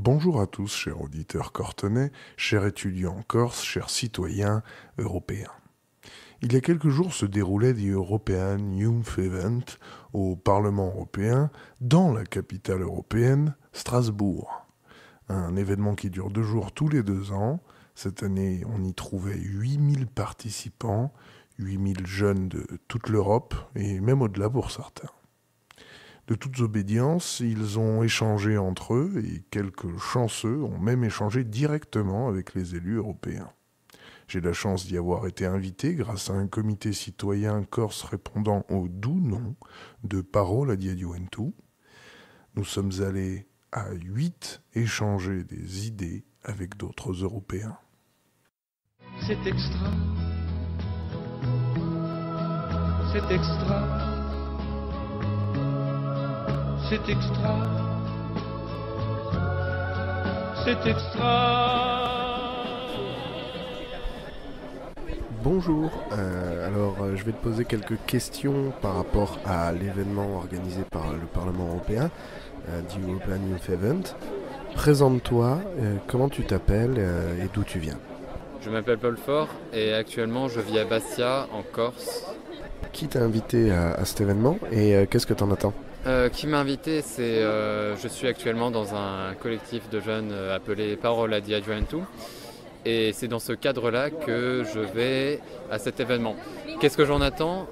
Bonjour à tous, chers auditeurs cortenais, chers étudiants en Corse, chers citoyens européens. Il y a quelques jours se déroulait The European Youth Event au Parlement européen, dans la capitale européenne, Strasbourg. Un événement qui dure 2 jours tous les 2 ans. Cette année, on y trouvait 8000 participants, 8000 jeunes de toute l'Europe, et même au-delà pour certains. De toute obédience, ils ont échangé entre eux et quelques chanceux ont même échangé directement avec les élus européens. J'ai la chance d'y avoir été invité grâce à un comité citoyen corse répondant au doux nom de Parola di Juventud. Nous sommes allés à 8 échanger des idées avec d'autres Européens. C'est extra. C'est extra. C'est extra, c'est extra. Bonjour, je vais te poser quelques questions par rapport à l'événement organisé par le Parlement européen, du European Youth Event. Présente-toi, comment tu t'appelles et d'où tu viens? Je m'appelle Paul Faure et actuellement je vis à Bastia, en Corse. Qui t'a invité à cet événement et qu'est-ce que t'en attends? Qui m'a invité, je suis actuellement dans un collectif de jeunes appelé Parola di Juventud et c'est dans ce cadre-là que je vais à cet événement. Qu'est-ce que j'en attends?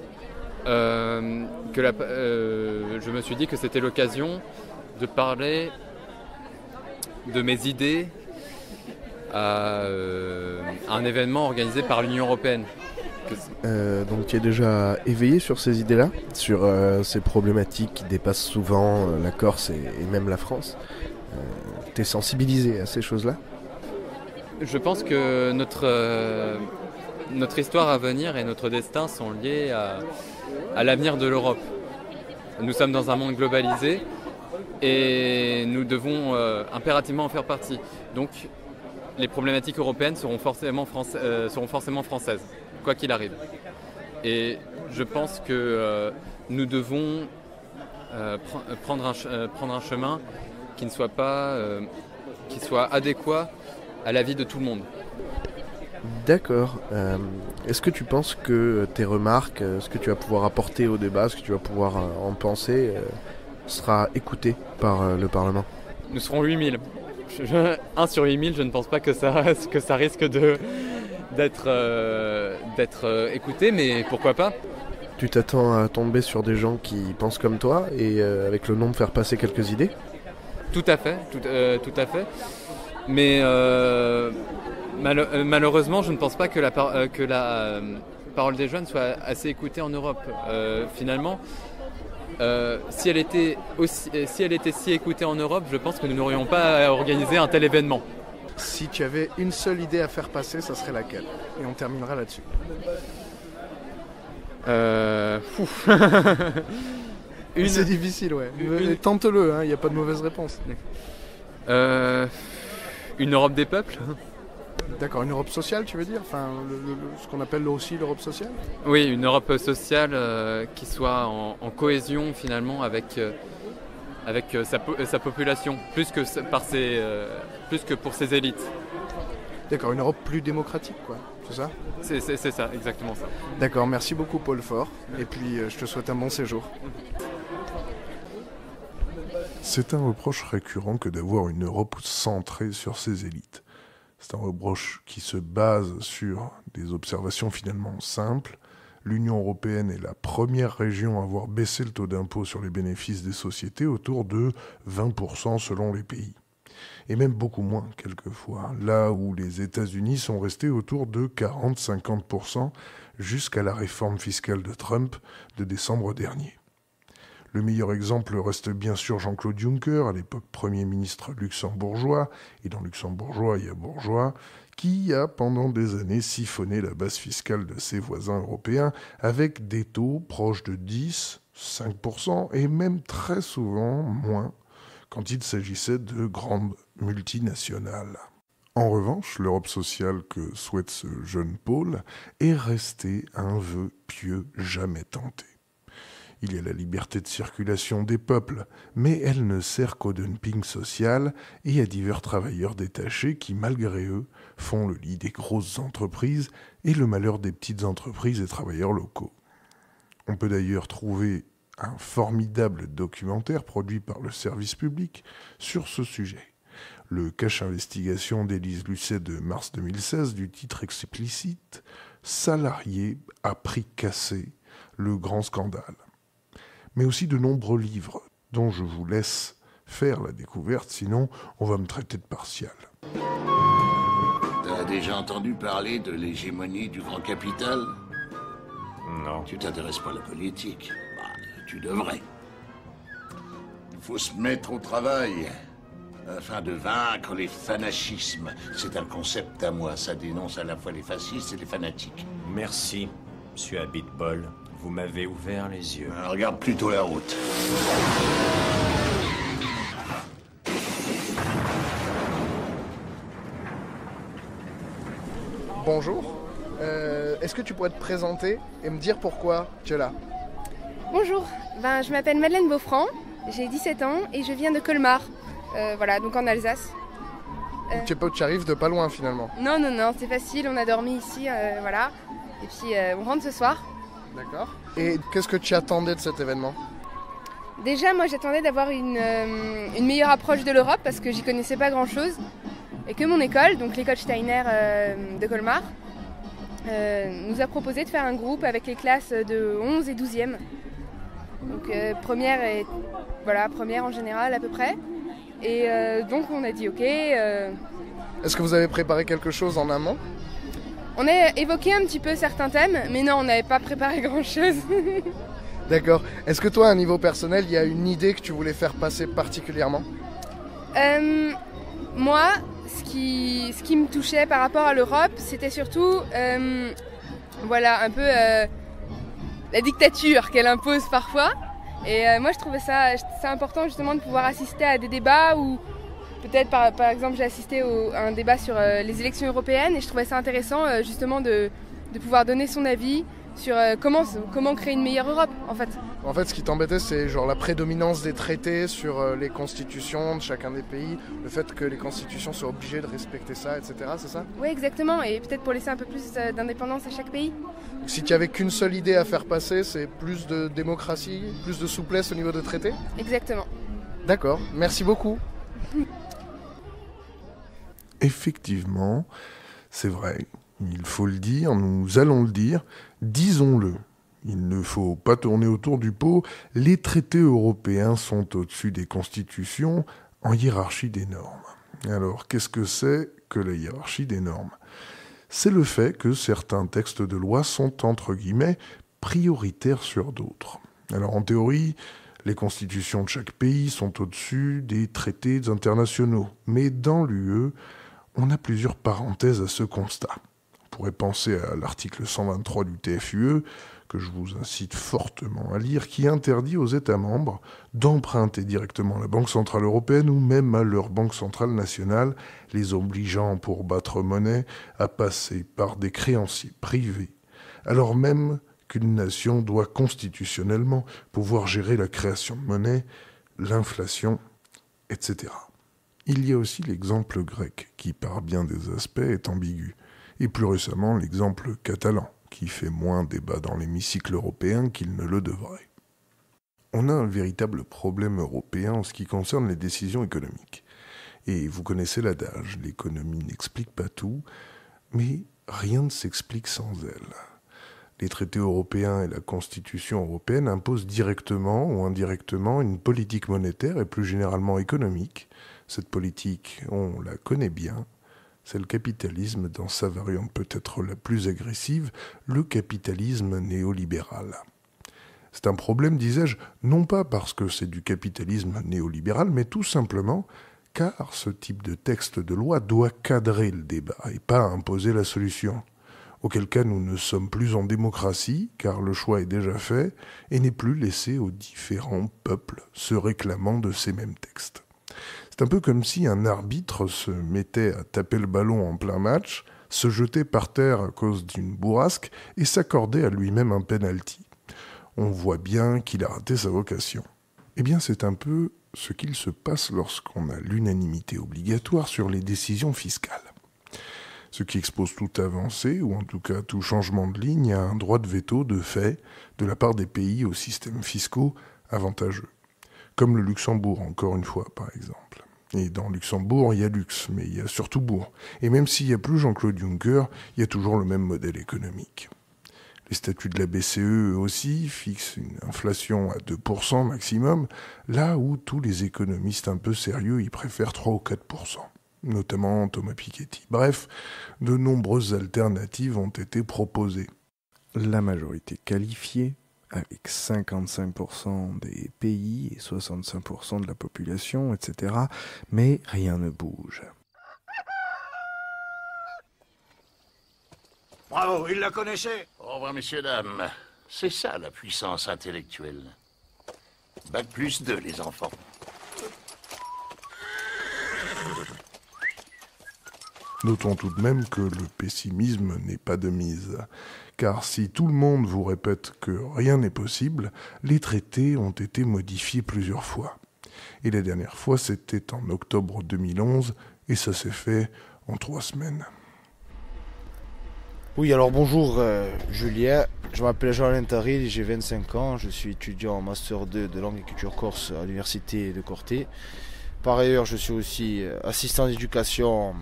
Je me suis dit que c'était l'occasion de parler de mes idées à un événement organisé par l'Union européenne. Donc tu es déjà éveillé sur ces idées-là, sur ces problématiques qui dépassent souvent la Corse et même la France. Tu es sensibilisé à ces choses-là? Je pense que notre histoire à venir et notre destin sont liés à l'avenir de l'Europe. Nous sommes dans un monde globalisé et nous devons impérativement en faire partie. Donc les problématiques européennes seront forcément françaises, quoi qu'il arrive. Et je pense que nous devons prendre un chemin qui soit adéquat à la vie de tout le monde. D'accord. Est-ce que tu penses que tes remarques, ce que tu vas pouvoir apporter au débat, ce que tu vas pouvoir en penser, sera écouté par le Parlement? Nous serons 8000. 1 sur 8000, je ne pense pas que ça risque d'être écouté, mais pourquoi pas? Tu t'attends à tomber sur des gens qui pensent comme toi et avec le nom faire passer quelques idées? Tout à fait. Mais malheureusement, je ne pense pas que la parole des jeunes soit assez écoutée en Europe. Finalement, si elle était si écoutée en Europe, je pense que nous n'aurions pas à organiser un tel événement. Si tu avais une seule idée à faire passer, ça serait laquelle? Et on terminera là-dessus. C'est difficile, ouais. Tente-le, il n'y a pas de mauvaise réponse. Une Europe des peuples. D'accord, une Europe sociale, tu veux dire? Enfin, ce qu'on appelle aussi l'Europe sociale? Oui, une Europe sociale qui soit en cohésion finalement avec sa population, plus que pour ses élites. D'accord, une Europe plus démocratique, quoi, c'est ça? C'est ça, exactement ça. D'accord, merci beaucoup Paul Faure, et puis je te souhaite un bon séjour. C'est un reproche récurrent que d'avoir une Europe centrée sur ses élites. C'est un reproche qui se base sur des observations finalement simples. L'Union européenne est la première région à avoir baissé le taux d'impôt sur les bénéfices des sociétés autour de 20% selon les pays. Et même beaucoup moins quelquefois, là où les États-Unis sont restés autour de 40-50% jusqu'à la réforme fiscale de Trump de décembre dernier. Le meilleur exemple reste bien sûr Jean-Claude Juncker, à l'époque Premier ministre luxembourgeois, et dans luxembourgeois il y a bourgeois, qui a pendant des années siphonné la base fiscale de ses voisins européens avec des taux proches de 10, 5% et même très souvent moins quand il s'agissait de grandes multinationales. En revanche, l'Europe sociale que souhaite ce jeune Paul est restée un vœu pieux jamais tenté. Il y a la liberté de circulation des peuples, mais elle ne sert qu'au dumping social et à divers travailleurs détachés qui, malgré eux, font le lit des grosses entreprises et le malheur des petites entreprises et travailleurs locaux. On peut d'ailleurs trouver un formidable documentaire produit par le service public sur ce sujet. Le Cache Investigation d'Élise Lucet de mars 2016 du titre explicite « Salariés à prix cassé, le grand scandale ». Mais aussi de nombreux livres dont je vous laisse faire la découverte, sinon on va me traiter de partial. T'as déjà entendu parler de l'hégémonie du grand capital? Non. Tu t'intéresses pas à la politique? Bah, tu devrais. Il faut se mettre au travail afin de vaincre les fanachismes. C'est un concept à moi, ça dénonce à la fois les fascistes et les fanatiques. Merci, monsieur Abitbol. Vous m'avez ouvert les yeux. Regarde plutôt la route. Bonjour. Est-ce que tu pourrais te présenter et me dire pourquoi tu es là? Bonjour, je m'appelle Madeleine Beaufranc, j'ai 17 ans et je viens de Colmar, donc en Alsace. Tu arrives de pas loin finalement. Non, c'est facile, on a dormi ici, et puis on rentre ce soir. D'accord. Et qu'est-ce que tu attendais de cet événement? Déjà, moi j'attendais d'avoir une meilleure approche de l'Europe parce que j'y connaissais pas grand-chose. Et que mon école, donc l'école Steiner de Colmar, nous a proposé de faire un groupe avec les classes de 11 et 12e. Donc première en général à peu près. Et donc on a dit ok. Est-ce que vous avez préparé quelque chose en amont? On a évoqué un petit peu certains thèmes, mais non, on n'avait pas préparé grand-chose. D'accord. Est-ce que toi, à un niveau personnel, il y a une idée que tu voulais faire passer particulièrement? Moi, ce qui me touchait par rapport à l'Europe, c'était surtout un peu la dictature qu'elle impose parfois. Et moi, je trouvais ça important justement de pouvoir assister à des débats où peut-être par exemple j'ai assisté à un débat sur les élections européennes et je trouvais ça intéressant justement de pouvoir donner son avis sur comment créer une meilleure Europe en fait. En fait, ce qui t'embêtait, c'est genre la prédominance des traités sur les constitutions de chacun des pays, le fait que les constitutions soient obligées de respecter ça, etc. C'est ça? Oui, exactement, et peut-être pour laisser un peu plus d'indépendance à chaque pays. Si tu avais qu'une seule idée à faire passer, c'est plus de démocratie, plus de souplesse au niveau des traités? Exactement. D'accord, merci beaucoup. Effectivement, c'est vrai, il faut le dire, nous allons le dire, disons-le. Il ne faut pas tourner autour du pot, les traités européens sont au-dessus des constitutions en hiérarchie des normes. Alors, qu'est-ce que c'est que la hiérarchie des normes? C'est le fait que certains textes de loi sont, entre guillemets, prioritaires sur d'autres. Alors, en théorie, les constitutions de chaque pays sont au-dessus des traités internationaux. Mais dans l'UE, on a plusieurs parenthèses à ce constat. On pourrait penser à l'article 123 du TFUE, que je vous incite fortement à lire, qui interdit aux États membres d'emprunter directement à la Banque Centrale Européenne ou même à leur Banque Centrale Nationale, les obligeant pour battre monnaie à passer par des créanciers privés, alors même qu'une nation doit constitutionnellement pouvoir gérer la création de monnaie, l'inflation, etc. Il y a aussi l'exemple grec, qui par bien des aspects est ambigu, et plus récemment l'exemple catalan, qui fait moins débat dans l'hémicycle européen qu'il ne le devrait. On a un véritable problème européen en ce qui concerne les décisions économiques. Et vous connaissez l'adage, l'économie n'explique pas tout, mais rien ne s'explique sans elle. Les traités européens et la Constitution européenne imposent directement ou indirectement une politique monétaire et plus généralement économique. Cette politique, on la connaît bien. C'est le capitalisme dans sa variante peut-être la plus agressive, le capitalisme néolibéral. C'est un problème, disais-je, non pas parce que c'est du capitalisme néolibéral, mais tout simplement car ce type de texte de loi doit cadrer le débat et pas imposer la solution. Auquel cas nous ne sommes plus en démocratie, car le choix est déjà fait, et n'est plus laissé aux différents peuples se réclamant de ces mêmes textes. C'est un peu comme si un arbitre se mettait à taper le ballon en plein match, se jetait par terre à cause d'une bourrasque et s'accordait à lui-même un penalty. On voit bien qu'il a raté sa vocation. Eh bien, c'est un peu ce qu'il se passe lorsqu'on a l'unanimité obligatoire sur les décisions fiscales. Ce qui expose toute avancée, ou en tout cas tout changement de ligne, à un droit de veto de fait de la part des pays aux systèmes fiscaux avantageux. Comme le Luxembourg, encore une fois, par exemple. Et dans Luxembourg, il y a luxe, mais il y a surtout bourg. Et même s'il n'y a plus Jean-Claude Juncker, il y a toujours le même modèle économique. Les statuts de la BCE, eux aussi, fixent une inflation à 2% maximum, là où tous les économistes un peu sérieux y préfèrent 3 ou 4%, notamment Thomas Piketty. Bref, de nombreuses alternatives ont été proposées. La majorité qualifiée, avec 55% des pays et 65% de la population, etc. Mais rien ne bouge. Bravo, il la connaissait. Au revoir, messieurs, dames. C'est ça, la puissance intellectuelle. Bac plus 2, les enfants. Notons tout de même que le pessimisme n'est pas de mise. Car si tout le monde vous répète que rien n'est possible, les traités ont été modifiés plusieurs fois. Et la dernière fois, c'était en octobre 2011, et ça s'est fait en 3 semaines. Oui, alors bonjour Julien, je m'appelle Jean-Alain Taril, j'ai 25 ans, je suis étudiant en Master 2 de langue et culture corse à l'université de Corté. Par ailleurs, je suis aussi assistant d'éducation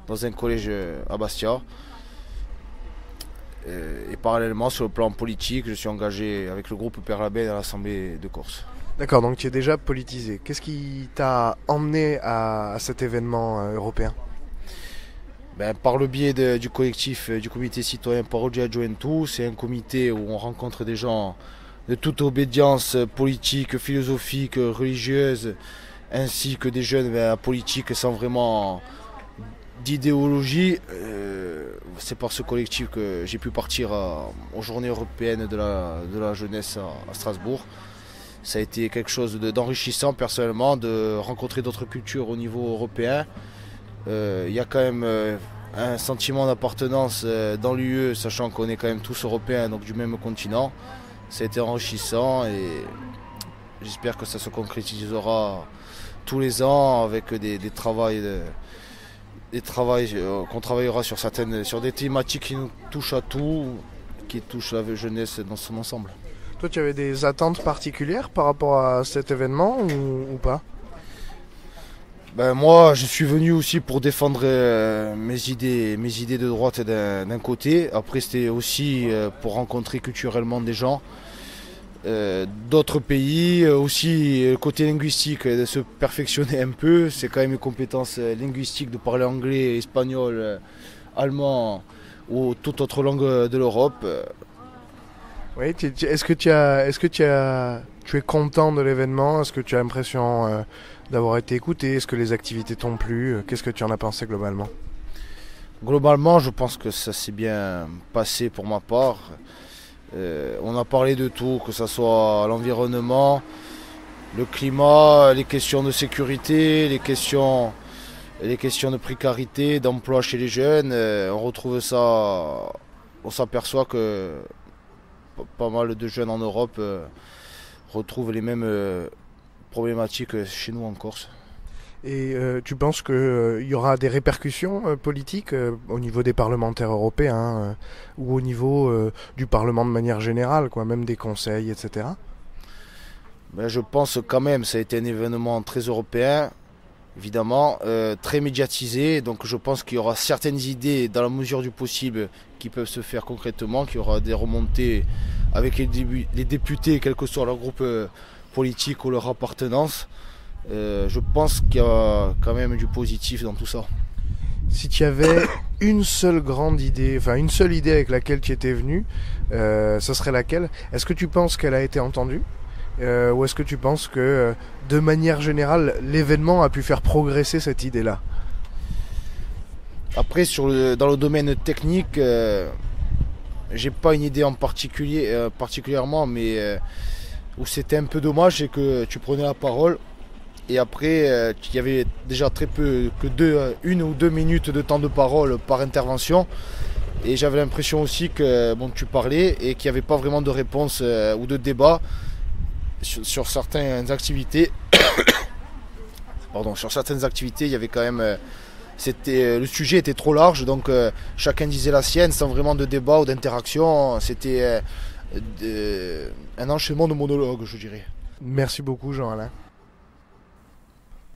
dans un collège à Bastia. Et parallèlement, sur le plan politique, je suis engagé avec le groupe Père Labelle à l'Assemblée de Corse. D'accord, donc tu es déjà politisé. Qu'est-ce qui t'a emmené à cet événement européen ? Par le biais du collectif du comité citoyen Parodia Juventus, c'est un comité où on rencontre des gens de toute obédience politique, philosophique, religieuse, ainsi que des jeunes politiques sans vraiment d'idéologie. C'est par ce collectif que j'ai pu partir aux journées européennes de la jeunesse à Strasbourg. Ça a été quelque chose d'enrichissant personnellement, de rencontrer d'autres cultures au niveau européen. Il y a quand même un sentiment d'appartenance dans l'UE, sachant qu'on est quand même tous européens, donc du même continent. Ça a été enrichissant et j'espère que ça se concrétisera tous les ans avec qu'on travaillera sur des thématiques qui nous touchent à tout, qui touchent la jeunesse dans son ensemble. Toi, tu avais des attentes particulières par rapport à cet événement ou pas ? Moi, je suis venu aussi pour défendre mes idées de droite d'un côté. Après, c'était aussi pour rencontrer culturellement des gens d'autres pays. Aussi, le côté linguistique, de se perfectionner un peu. C'est quand même une compétence linguistique de parler anglais, espagnol, allemand ou toute autre langue de l'Europe. Oui, est-ce que tu es content de l'événement ? Est-ce que tu as l'impression d'avoir été écouté ? Est-ce que les activités t'ont plu ? Qu'est-ce que tu en as pensé globalement ? Globalement, je pense que ça s'est bien passé pour ma part. On a parlé de tout, que ce soit l'environnement, le climat, les questions de sécurité, les questions de précarité, d'emploi chez les jeunes. On retrouve ça, on s'aperçoit que pas mal de jeunes en Europe retrouvent les mêmes problématiques chez nous en Corse. Et tu penses qu'il y aura des répercussions politiques au niveau des parlementaires européens ou au niveau du Parlement de manière générale, même des conseils, etc. Je pense quand même, ça a été un événement très européen, évidemment, très médiatisé. Donc je pense qu'il y aura certaines idées, dans la mesure du possible, qui peuvent se faire concrètement, qu'il y aura des remontées avec les députés, quel que soit leur groupe politique ou leur appartenance. Je pense qu'il y a quand même du positif dans tout ça. Si tu avais une seule idée avec laquelle tu étais venu, ça serait laquelle ? Est-ce que tu penses qu'elle a été entendue ? Ou est-ce que tu penses que, de manière générale, l'événement a pu faire progresser cette idée-là ? Après, dans le domaine technique, j'ai pas une idée en particulièrement, mais où c'était un peu dommage, c'est que tu prenais la parole et après il y avait déjà très peu, que 1 ou 2 minutes de temps de parole par intervention. Et j'avais l'impression aussi que tu parlais et qu'il n'y avait pas vraiment de réponse ou de débat sur certaines activités. Sur certaines activités, il y avait quand même... le sujet était trop large, donc chacun disait la sienne sans vraiment de débat ou d'interaction. C'était un enchaînement de monologues, je dirais. Merci beaucoup, Jean-Alain.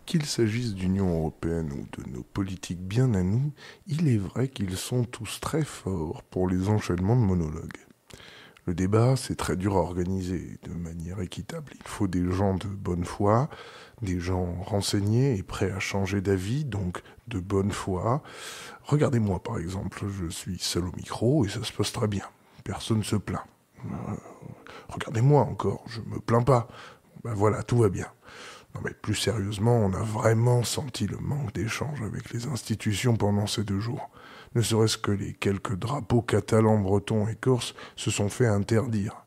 Qu'il s'agisse d'Union européenne ou de nos politiques bien à nous, il est vrai qu'ils sont tous très forts pour les enchaînements de monologues. Le débat, c'est très dur à organiser de manière équitable. Il faut des gens de bonne foi, des gens renseignés et prêts à changer d'avis, donc de bonne foi. Regardez-moi par exemple, je suis seul au micro et ça se passe très bien. Personne ne se plaint. Regardez-moi encore, je me plains pas. Ben voilà, tout va bien. Non mais plus sérieusement, on a vraiment senti le manque d'échange avec les institutions pendant ces 2 jours. Ne serait-ce que les quelques drapeaux catalans, bretons et corses se sont fait interdire.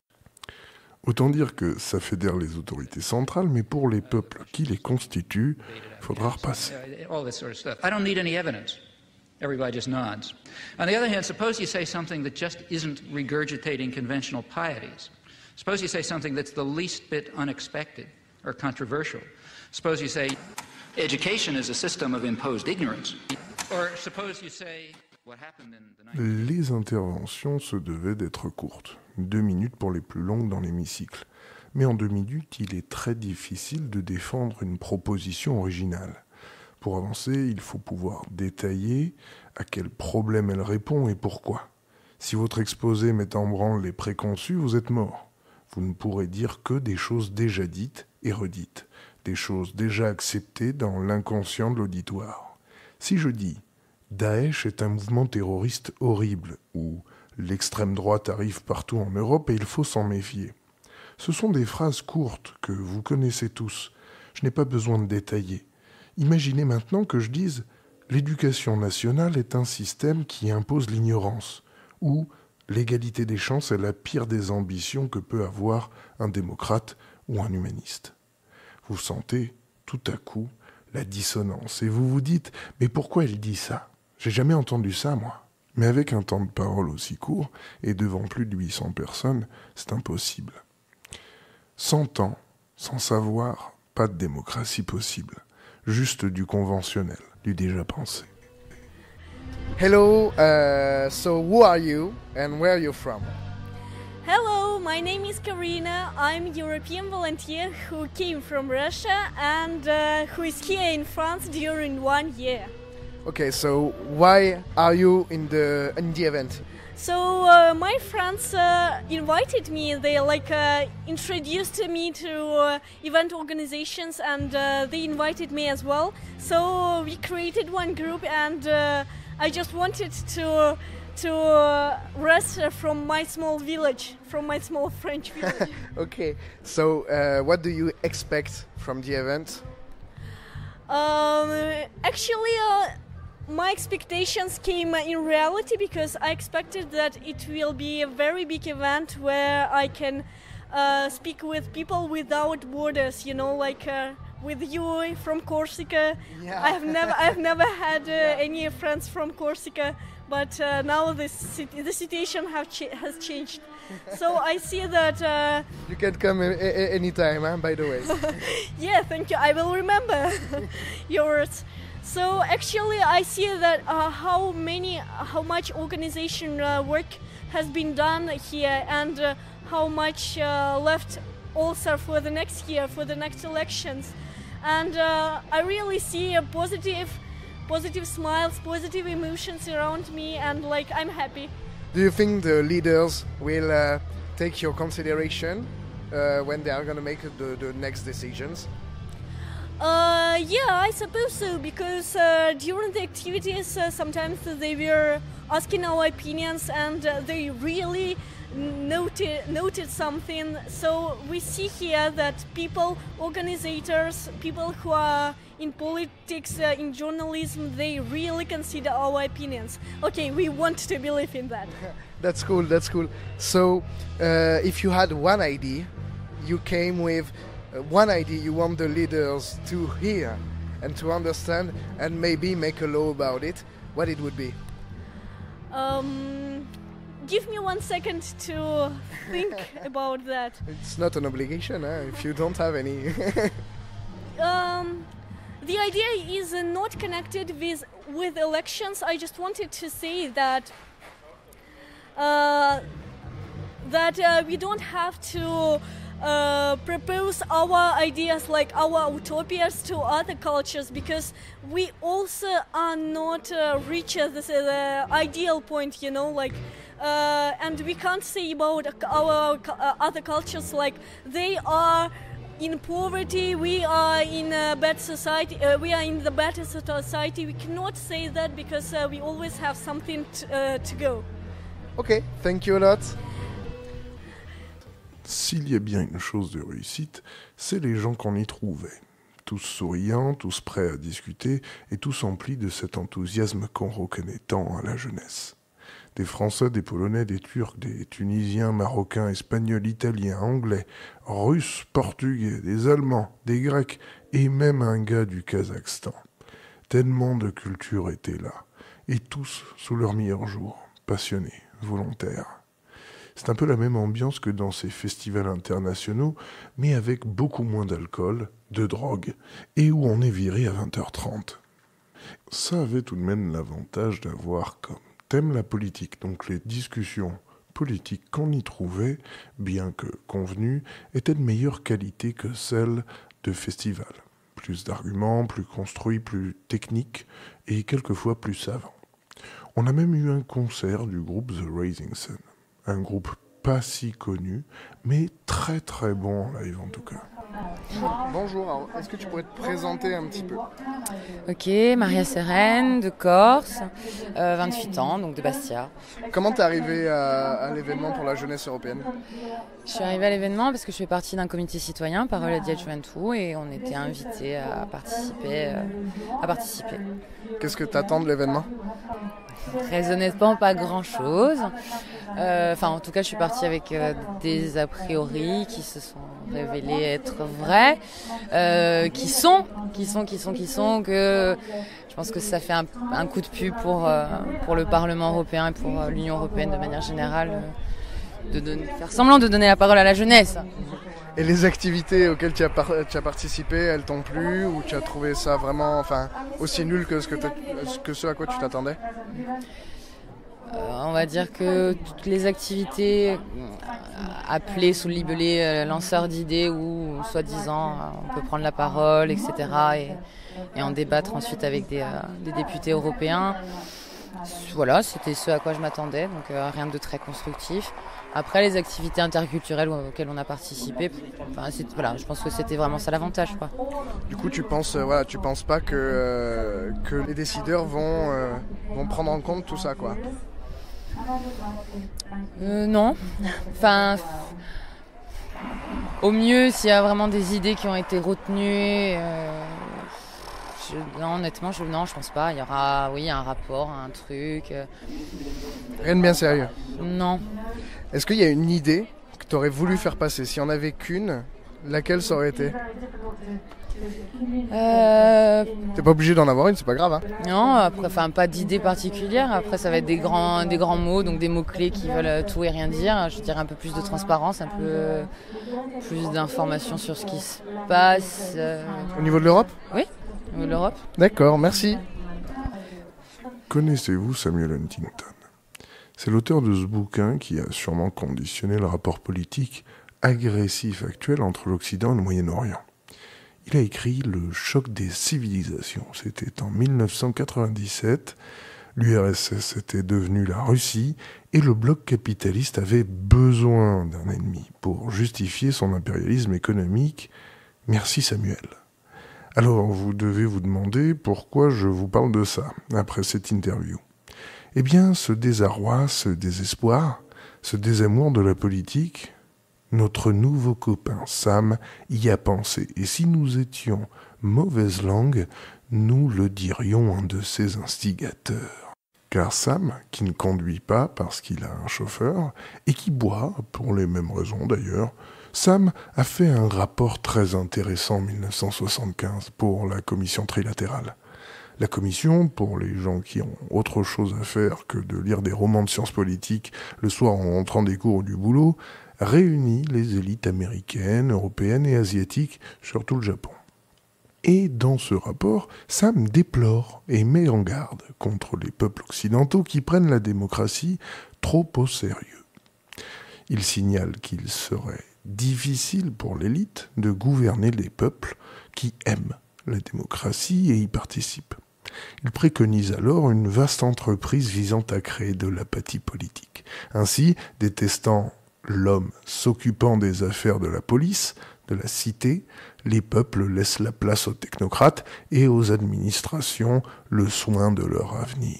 Autant dire que ça fédère les autorités centrales, mais pour les peuples qui les constituent, il faudra repasser. All this sort of stuff. I don't need any evidence. Everybody just nods. On the other hand, suppose you say something that just isn't regurgitating conventional pieties. Suppose you say something that's the least bit unexpected or controversial. Suppose you say, education is a system of imposed ignorance. Or suppose you say, what happened in the 90s. Les interventions se devaient d'être courtes. 2 minutes pour les plus longues dans l'hémicycle. Mais en 2 minutes, il est très difficile de défendre une proposition originale. Pour avancer, il faut pouvoir détailler à quel problème elle répond et pourquoi. Si votre exposé met en branle les préconçus, vous êtes mort. Vous ne pourrez dire que des choses déjà dites et redites, des choses déjà acceptées dans l'inconscient de l'auditoire. Si je dis « Daesh est un mouvement terroriste horrible » ou « L'extrême droite arrive partout en Europe et il faut s'en méfier », ce sont des phrases courtes que vous connaissez tous. Je n'ai pas besoin de détailler. Imaginez maintenant que je dise « L'éducation nationale est un système qui impose l'ignorance » ou « L'égalité des chances est la pire des ambitions que peut avoir un démocrate ou un humaniste ». Vous sentez tout à coup la dissonance et vous vous dites « Mais pourquoi elle dit ça ? J'ai jamais entendu ça, moi ». Mais avec un temps de parole aussi court et devant plus de 800 personnes, c'est impossible. Sans temps, sans savoir, pas de démocratie possible. Juste du conventionnel, du déjà pensé. Hello, so who are you and where are you from? Hello, my name is Karina. I'm a European volunteer who came from Russia and who is here in France during 1 year. Okay, so why are you in the event? So my friends invited me. They introduced me to event organizations, and they invited me as well. So we created one group, and I just wanted to rest from my small village, from my small French village. Okay, so what do you expect from the event? Actually, my expectations came in reality because I expected that it will be a very big event where I can speak with people without borders, you know, like with you from Corsica. Yeah. I've never had any friends from Corsica, but now the situation has changed. So I see that... you can come anytime, huh, by the way. Yeah, thank you. I will remember your words. So actually I see that how much organization work has been done here, and how much left also for the next year, for the next elections. And I really see a positive smiles, positive emotions around me, and I'm happy. Do you think the leaders will take your consideration when they are going to make the next decisions? Yeah, I suppose so, because during the activities sometimes they were asking our opinions, and they really noted something. So we see here that people, organizers, people who are in politics, in journalism, they really consider our opinions. Okay, we want to believe in that. That's cool, that's cool. So if you had one idea, you came with one idea you want the leaders to hear and to understand and maybe make a law about it, what it would be? give me 1 second to think about that. It's not an obligation, if you don't have any. The idea is not connected with elections. I just wanted to say that we don't have to propose our ideas like our utopias to other cultures, because we also are not reach the ideal point, you know, like and we can't say about our other cultures like they are in poverty, we are in a bad society, we are in the better society. We cannot say that because we always have something to go. Ok, thank you a lot. S'il y a bien une chose de réussite, c'est les gens qu'on y trouvait. Tous souriants, tous prêts à discuter et tous emplis de cet enthousiasme qu'on reconnaît tant à la jeunesse. Des Français, des Polonais, des Turcs, des Tunisiens, Marocains, Espagnols, Italiens, Anglais, Russes, Portugais, des Allemands, des Grecs et même un gars du Kazakhstan. Tellement de cultures étaient là, et tous sous leur meilleur jour, passionnés, volontaires. C'est un peu la même ambiance que dans ces festivals internationaux, mais avec beaucoup moins d'alcool, de drogue, et où on est viré à 20h30. Ça avait tout de même l'avantage d'avoir comme thème la politique, donc les discussions politiques qu'on y trouvait, bien que convenues, étaient de meilleure qualité que celles de festivals. Plus d'arguments, plus construits, plus techniques, et quelquefois plus savants. On a même eu un concert du groupe The Rising Sun. Un groupe pas si connu, mais très très bon en live en tout cas. Bonjour, alors, est-ce que tu pourrais te présenter un petit peu? Ok, Maria Serène de Corse, 28 ans, donc de Bastia. Comment t'es arrivée à l'événement pour la jeunesse européenne? Je suis arrivée à l'événement parce que je fais partie d'un comité citoyen, Parole di Juventud, et on était invités à participer. Qu'est-ce que t'attends de l'événement? Très honnêtement, pas grand-chose. En tout cas, je suis partie avec des a priori qui se sont révélés être vrais, qui sont, que je pense que ça fait un coup de pub pour le Parlement européen et pour l'Union européenne de manière générale, faire semblant de donner la parole à la jeunesse. Et les activités auxquelles tu as participé, elles t'ont plu ou tu as trouvé ça vraiment aussi nul que ce à quoi tu t'attendais? On va dire que toutes les activités appelées sous le libellé lanceurs d'idées où, soi-disant, on peut prendre la parole, etc. et en débattre ensuite avec des députés européens. Voilà, c'était ce à quoi je m'attendais, donc rien de très constructif. Après, les activités interculturelles auxquelles on a participé, je pense que c'était vraiment ça l'avantage, quoi. Du coup, tu penses pas que les décideurs vont prendre en compte tout ça, quoi? Non. Au mieux, s'il y a vraiment des idées qui ont été retenues, honnêtement, je pense pas. Il y aura, un rapport, un truc. Rien de bien sérieux? Non. Est-ce qu'il y a une idée que tu aurais voulu faire passer? Si on avait qu'une, laquelle ça aurait été? T'es pas obligé d'en avoir une, c'est pas grave. Non, après, pas d'idée particulière. Après, ça va être des grands mots, donc des mots-clés qui veulent tout et rien dire. Je dirais un peu plus de transparence, un peu plus d'informations sur ce qui se passe. Au niveau de l'Europe? Oui, au niveau de l'Europe. D'accord, merci. Connaissez-vous Samuel Huntington? C'est l'auteur de ce bouquin qui a sûrement conditionné le rapport politique agressif actuel entre l'Occident et le Moyen-Orient. Il a écrit Le choc des civilisations. C'était en 1997. L'URSS était devenue la Russie et le bloc capitaliste avait besoin d'un ennemi pour justifier son impérialisme économique. Merci Samuel. Alors vous devez vous demander pourquoi je vous parle de ça après cette interview. Eh bien, ce désarroi, ce désespoir, ce désamour de la politique, notre nouveau copain Sam y a pensé. Et si nous étions mauvaise langue, nous le dirions un de ses instigateurs. Car Sam, qui ne conduit pas parce qu'il a un chauffeur, et qui boit, pour les mêmes raisons d'ailleurs, Sam a fait un rapport très intéressant en 1975 pour la commission trilatérale. La commission, pour les gens qui ont autre chose à faire que de lire des romans de sciences politiques le soir en rentrant des cours ou du boulot, réunit les élites américaines, européennes et asiatiques, surtout le Japon. Et dans ce rapport, Sam déplore et met en garde contre les peuples occidentaux qui prennent la démocratie trop au sérieux. Il signale qu'il serait difficile pour l'élite de gouverner les peuples qui aiment la démocratie et y participent. Il préconise alors une vaste entreprise visant à créer de l'apathie politique. Ainsi, détestant l'homme s'occupant des affaires de la police, de la cité, les peuples laissent la place aux technocrates et aux administrations le soin de leur avenir.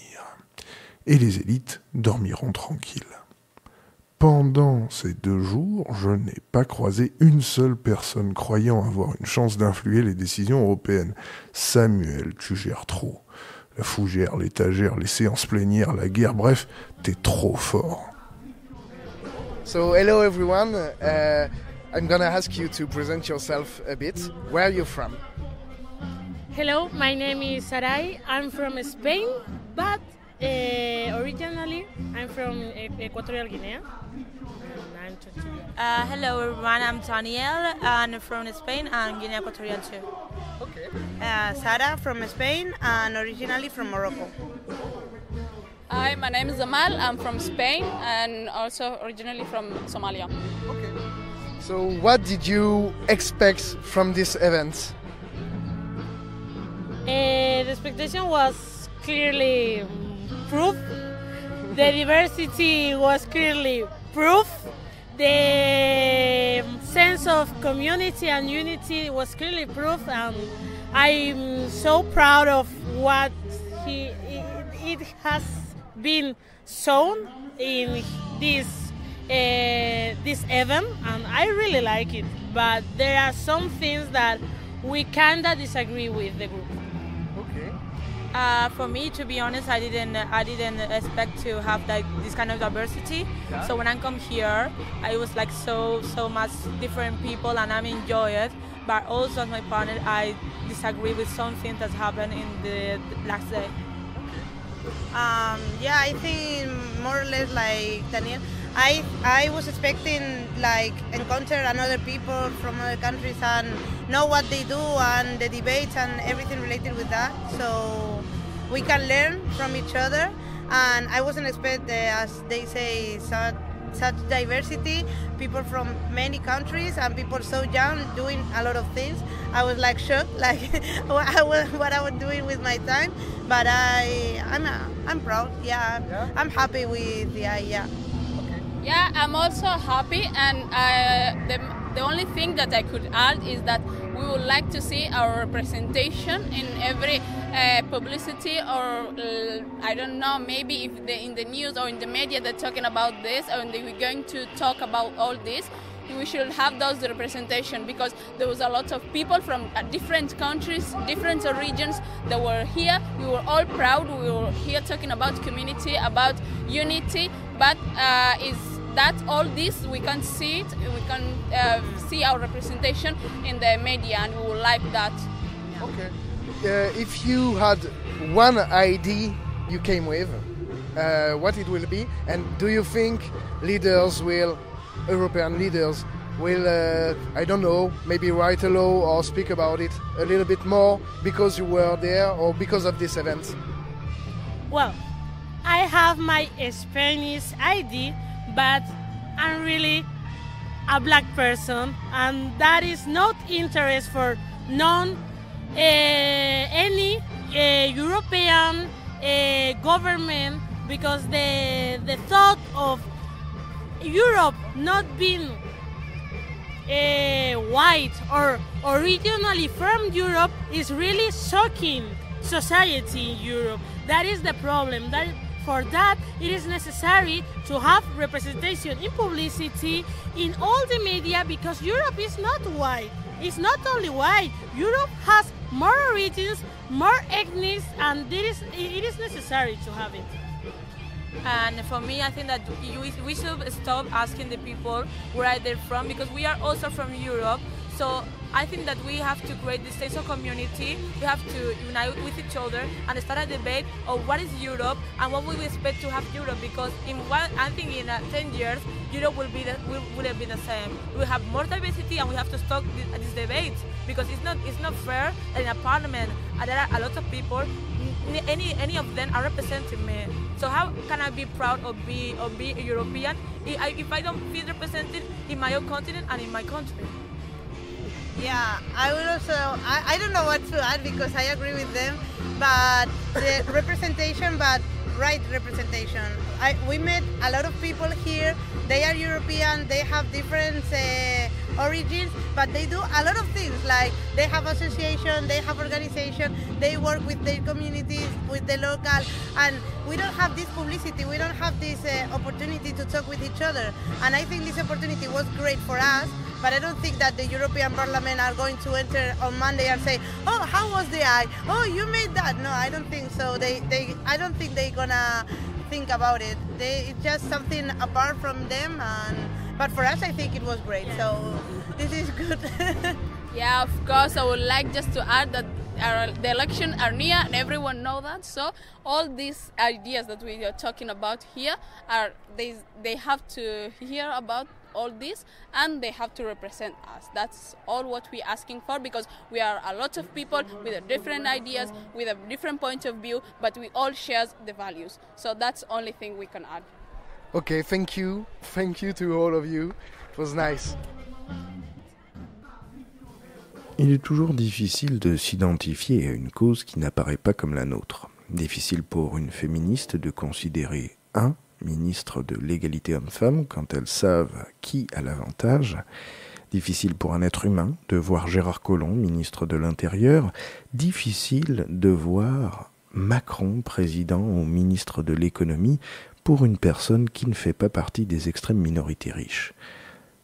Et les élites dormiront tranquilles. Pendant ces 2 jours, je n'ai pas croisé une seule personne croyant avoir une chance d'influer les décisions européennes. Samuel, tu gères trop. La fougère, l'étagère, les séances plénières, la guerre, bref, t'es trop fort. So hello everyone, I'm gonna ask you to present yourself a bit. Where are you from? Hello, my name is Sarai. I'm from Spain, but originally I'm from Equatorial Guinea. Hello everyone, I'm Danielle and from Spain and Guinea Equatorial too. Okay. Sara from Spain and originally from Morocco. Hi, my name is Amal. I'm from Spain and also originally from Somalia. Okay. So what did you expect from this event? The expectation was clearly proof. The diversity was clearly proof. The sense of community and unity was clearly proof, and I'm so proud of what it has been shown in this event, and I really like it. But there are some things that we kinda disagree with the group. For me, to be honest, I didn't expect to have this kind of diversity. Yeah. So when I come here, I was like so much different people, and I enjoy it. But also as my partner, I disagree with something that happened in the last day. Yeah, I think more or less like Daniel. I was expecting like encounter another people from other countries and know what they do and the debates and everything related with that. So we can learn from each other. And I wasn't expecting, as they say, such diversity, people from many countries and people so young doing a lot of things. I was like shocked, like what I was doing with my time. But I'm proud. Yeah, I'm happy with yeah. Yeah, I'm also happy, and the only thing that I could add is that we would like to see our representation in every publicity, or I don't know, maybe if in the news or in the media they're talking about this, or we're going to talk about all this, we should have those representation, because there was a lot of people from different countries, different regions that were here. We were all proud. We were here talking about community, about unity, but is that all this we can see it, we can see our representation in the media, and we would like that. Okay. If you had one idea you came with, what it will be, and do you think European leaders will, I don't know, maybe write a law or speak about it a little bit more because you were there or because of this event? Well, I have my Spanish ID, but I'm really a black person, and that is not interest for any European government, because the thought of Europe not being white or originally from Europe is really shocking society in Europe. That is the problem. For that, it is necessary to have representation in publicity, in all the media, because Europe is not white. It's not only white. Europe has more origins, more ethnics, and it is necessary to have it. And for me, I think that we should stop asking the people where they're from, because we are also from Europe. So I think that we have to create this sense of community. We have to unite with each other and start a debate of what is Europe and what we expect to have Europe. Because I think in 10 years, Europe will have been the same. We have more diversity and we have to stop this debate because it's not fair that in a parliament there are a lot of people. Any of them are representing me. So how can I be proud of be a European if I don't feel represented in my own continent and in my country? Yeah, I will also, I don't know what to add because I agree with them, but the representation, but right representation. We met a lot of people here, they are European, they have different origins, but they do a lot of things, like they have association, they have organization, they work with their communities, with the local, and we don't have this publicity, we don't have this opportunity to talk with each other. And I think this opportunity was great for us, but I don't think that the European Parliament are going to enter on Monday and say, oh, how was the eye? Oh, you made that. No, I don't think so. I don't think they're gonna think about it. It's just something apart from them. But for us, I think it was great. So this is good. Yeah, of course. I would like just to add that the elections are near and everyone knows that. So all these ideas that we are talking about here they have to hear about all this and they have to represent us. That's all what we're asking for, because we are a lot of people with different ideas, with a different point of view, but we all share the values. So that's the only thing we can add. Okay, thank you. Thank you to all of you. It was nice. Il est toujours difficile de s'identifier à une cause qui n'apparaît pas comme la nôtre. Difficile pour une féministe de considérer un ministre de l'égalité homme-femme quand elles savent qui a l'avantage. Difficile pour un être humain de voir Gérard Collomb, ministre de l'Intérieur. Difficile de voir Macron, président ou ministre de l'Économie, pour une personne qui ne fait pas partie des extrêmes minorités riches.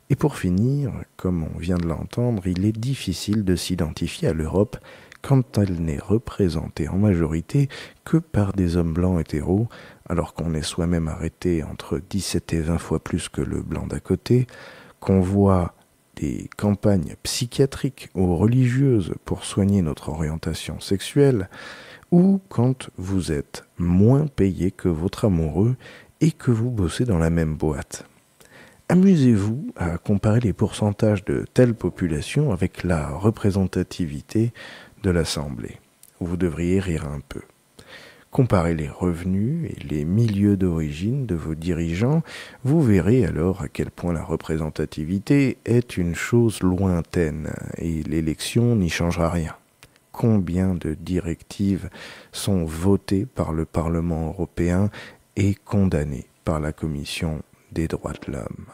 Et pour finir, comme on vient de l'entendre, il est difficile de s'identifier à l'Europe quand elle n'est représentée en majorité que par des hommes blancs hétéros, alors qu'on est soi-même arrêté entre 17 et 20 fois plus que le blanc d'à côté, qu'on voit des campagnes psychiatriques ou religieuses pour soigner notre orientation sexuelle, ou quand vous êtes moins payé que votre amoureux et que vous bossez dans la même boîte. Amusez-vous à comparer les pourcentages de telle population avec la représentativité de l'Assemblée. Vous devriez rire un peu. Comparez les revenus et les milieux d'origine de vos dirigeants, vous verrez alors à quel point la représentativité est une chose lointaine et l'élection n'y changera rien. Combien de directives sont votées par le Parlement européen et condamnées par la Commission des droits de l'homme?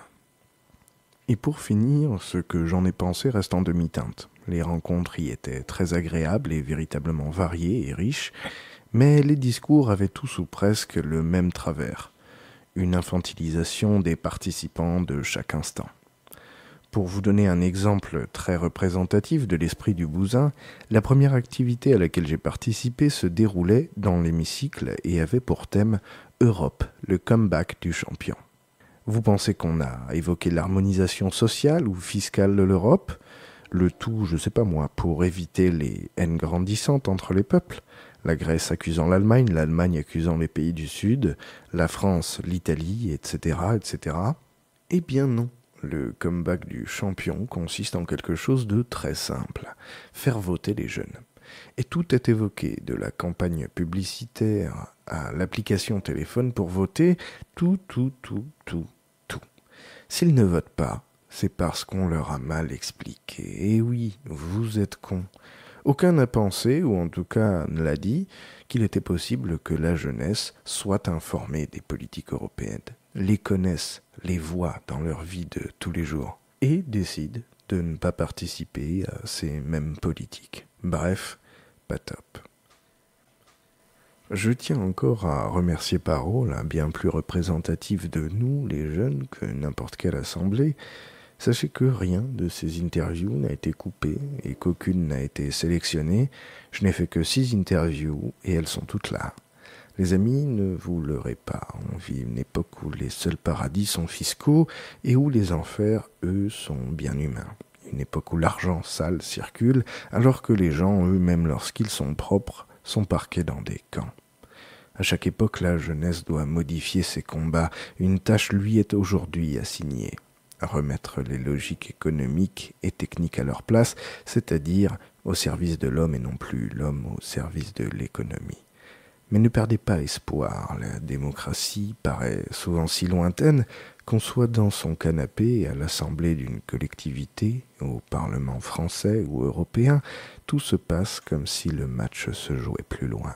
Et pour finir, ce que j'en ai pensé reste en demi-teinte. Les rencontres y étaient très agréables et véritablement variées et riches, mais les discours avaient tous ou presque le même travers, une infantilisation des participants de chaque instant. Pour vous donner un exemple très représentatif de l'esprit du bousin, la première activité à laquelle j'ai participé se déroulait dans l'hémicycle et avait pour thème « Europe, le comeback du champion ». Vous pensez qu'on a évoqué l'harmonisation sociale ou fiscale de l'Europe? Le tout, je sais pas moi, pour éviter les haines grandissantes entre les peuples? La Grèce accusant l'Allemagne, l'Allemagne accusant les pays du Sud, la France, l'Italie, etc., etc. Eh bien non. Le comeback du champion consiste en quelque chose de très simple. Faire voter les jeunes. Et tout est évoqué, de la campagne publicitaire à l'application téléphone pour voter, tout. S'ils ne votent pas, c'est parce qu'on leur a mal expliqué. Et oui, vous êtes cons. Aucun n'a pensé, ou en tout cas ne l'a dit, qu'il était possible que la jeunesse soit informée des politiques européennes, les connaisse, les voit dans leur vie de tous les jours, et décide de ne pas participer à ces mêmes politiques. Bref, pas top. Je tiens encore à remercier Parole, bien plus représentatif de nous, les jeunes, que n'importe quelle assemblée. Sachez que rien de ces interviews n'a été coupé et qu'aucune n'a été sélectionnée. Je n'ai fait que 6 interviews et elles sont toutes là. Les amis, ne vous leurrez pas. On vit une époque où les seuls paradis sont fiscaux et où les enfers, eux, sont bien humains. une époque où l'argent sale circule, alors que les gens, eux, même lorsqu'ils sont propres, sont parqués dans des camps. À chaque époque, la jeunesse doit modifier ses combats. Une tâche lui est aujourd'hui assignée. Remettre les logiques économiques et techniques à leur place, c'est-à-dire au service de l'homme et non plus l'homme au service de l'économie. Mais ne perdez pas espoir, la démocratie paraît souvent si lointaine qu'on soit dans son canapé à l'assemblée d'une collectivité, au Parlement français ou européen, tout se passe comme si le match se jouait plus loin.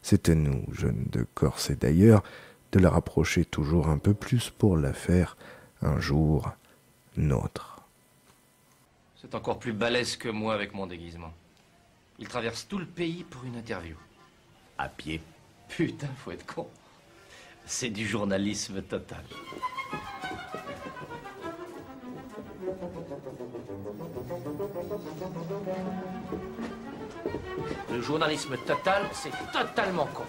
C'est à nous, jeunes de Corse et d'ailleurs, de la rapprocher toujours un peu plus pour la faire un jour nôtre. C'est encore plus balèze que moi avec mon déguisement. Il traverse tout le pays pour une interview. À pied. Putain, faut être con. C'est du journalisme total. Le journalisme total, c'est totalement con.